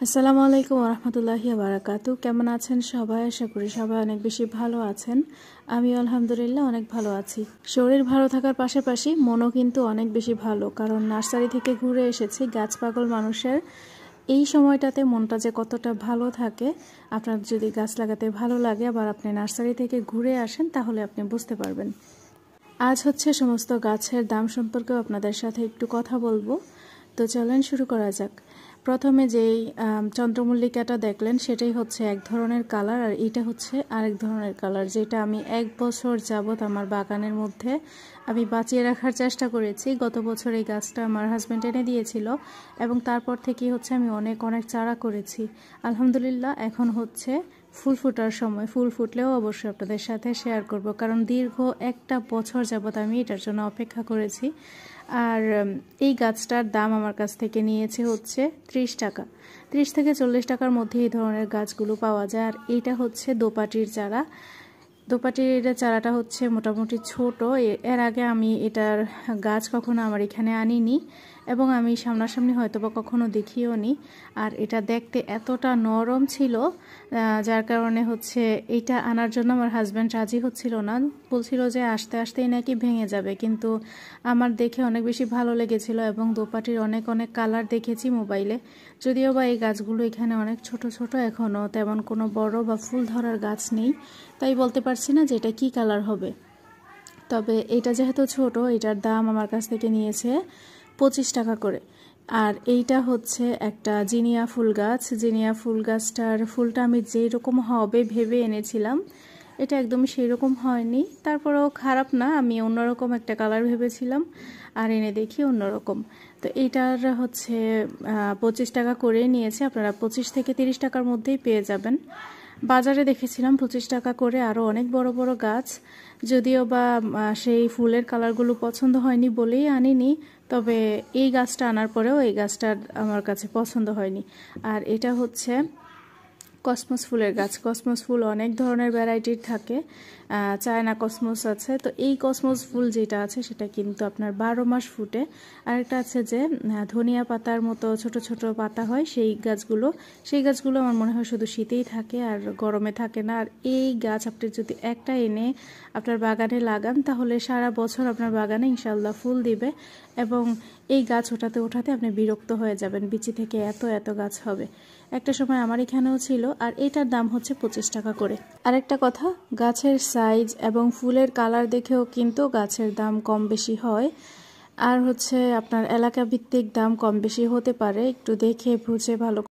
আসসালামু আলাইকুম ওয়া রাহমাতুল্লাহি ওয়া বারাকাতুহু। কেমন আছেন সবাই? আশা করি সবাই অনেক বেশি ভালো আছেন। আমি আলহামদুলিল্লাহ অনেক ভালো আছি। শরীর ভালো থাকার পাশাপাশি মনও কিন্তু অনেক বেশি ভালো, কারণ নার্সারি থেকে ঘুরে এসেছি। গাছ পাগল মানুষের এই সময়টাতে মনটা যে কতটা ভালো থাকে, আপনার যদি গাছ লাগাতে ভালো লাগে আবার আপনি নার্সারি থেকে ঘুরে আসেন তাহলে আপনি বুঝতে পারবেন। আজ হচ্ছে সমস্ত গাছের দাম সম্পর্কেও আপনাদের সাথে একটু কথা বলবো। তো চলেন শুরু করা যাক। প্রথমে যেই চন্দ্রমল্লিকাটা দেখলেন সেটাই হচ্ছে এক ধরনের কালার, আর এটা হচ্ছে আরেক ধরনের কালার, যেটা আমি 1 বছর যাবত আমার বাগানের মধ্যে আমি বাঁচিয়ে রাখার চেষ্টা করেছি। গত বছর এই গাছটা আমার হাজব্যান্ড এনে দিয়েছিল এবং তারপর থেকেই হচ্ছে আমি অনেক চারা করেছি। আলহামদুলিল্লাহ এখন হচ্ছে ফুল ফোটার সময়। ফুল ফুটলেও অবশ্যই আপনাদের সাথে শেয়ার করব, কারণ দীর্ঘ 1 বছর যাবত আমি এটার জন্য অপেক্ষা করেছি। আর এই গাছটার দাম আমার কাছ থেকে নিয়েছে হচ্ছে 30 টাকা। 30 থেকে 40 টাকার মধ্যে এই ধরনের গাছগুলো পাওয়া যায়। আর এইটা হচ্ছে দোপাটির চারা। দোপাটির চারাটা হচ্ছে মোটামুটি ছোট। এর আগে আমি এটার গাছ কখনো আমার এখানে আনিনি এবং আমি সামনাসামনি হয়তো বা কখনো দেখিও নি। আর এটা দেখতে এতটা নরম ছিল, যার কারণে হচ্ছে এইটা আনার জন্য আমার হাজব্যান্ড রাজি হচ্ছিল না। বলছিল যে আস্তে আস্তেই নাকি ভেঙে যাবে, কিন্তু আমার দেখে অনেক বেশি ভালো লেগেছিল এবং দোপাটির অনেক কালার দেখেছি মোবাইলে। যদিও বা এই গাছগুলো এখানে অনেক ছোট ছোট, এখনও তেমন কোনো বড় বা ফুল ধরার গাছ নেই, তাই বলতে পারছি না যে এটা কী কালার হবে। তবে এটা যেহেতু ছোট, এটার দাম আমার কাছ থেকে নিয়েছে 25 টাকা করে। আর এইটা হচ্ছে একটা জিনিয়া ফুল গাছ। জিনিয়া ফুল গাছটার ফুলটা আমি যেই রকম হবে ভেবে এনেছিলাম, এটা একদমই সেই রকম হয়নি। তারপরেও খারাপ না, আমি অন্যরকম একটা কালার ভেবেছিলাম আর এনে দেখি অন্যরকম। তো এইটার হচ্ছে 25 টাকা করেই নিয়েছে। আপনারা 25 থেকে 30 টাকার মধ্যেই পেয়ে যাবেন। বাজারে দেখেছিলাম 25 টাকা করে আরও অনেক বড় বড় গাছ, যদিও বা সেই ফুলের কালারগুলো পছন্দ হয়নি বলেই আনিনি। তবে এই গাছটা আনার পরেও এই গাছটা আমার কাছে পছন্দ হয়নি। আর এটা হচ্ছে কসমস ফুলের গাছ। কসমস ফুল অনেক ধরনের ভ্যারাইটির থাকে, চায়না কসমস আছে। তো এই কসমস ফুল যেটা আছে সেটা কিন্তু আপনার 12 মাস ফুটে। আরেকটা আছে যে ধনিয়া পাতার মতো ছোট ছোট পাতা হয়, সেই গাছগুলো আমার মনে হয় শুধু শীতেই থাকে আর গরমে থাকে না। আর এই গাছ আপনি যদি একটা এনে আপনার বাগানে লাগান তাহলে সারা বছর আপনার বাগানে ইনশাল্লাহ ফুল দিবে এবং এই গাছ ওঠাতে আপনি বিরক্ত হয়ে যাবেন। বিচি থেকে এত গাছ হবে। একটা সময় আমার এখানেও ছিল। আর এটার দাম হচ্ছে 25 টাকা করে। আরেকটা কথা, গাছের সাইজ এবং ফুলের কালার দেখেও কিন্তু গাছের দাম কম বেশি হয়। আর হচ্ছে আপনার এলাকা ভিত্তিক দাম কম বেশি হতে পারে, একটু দেখে বুঝে ভালো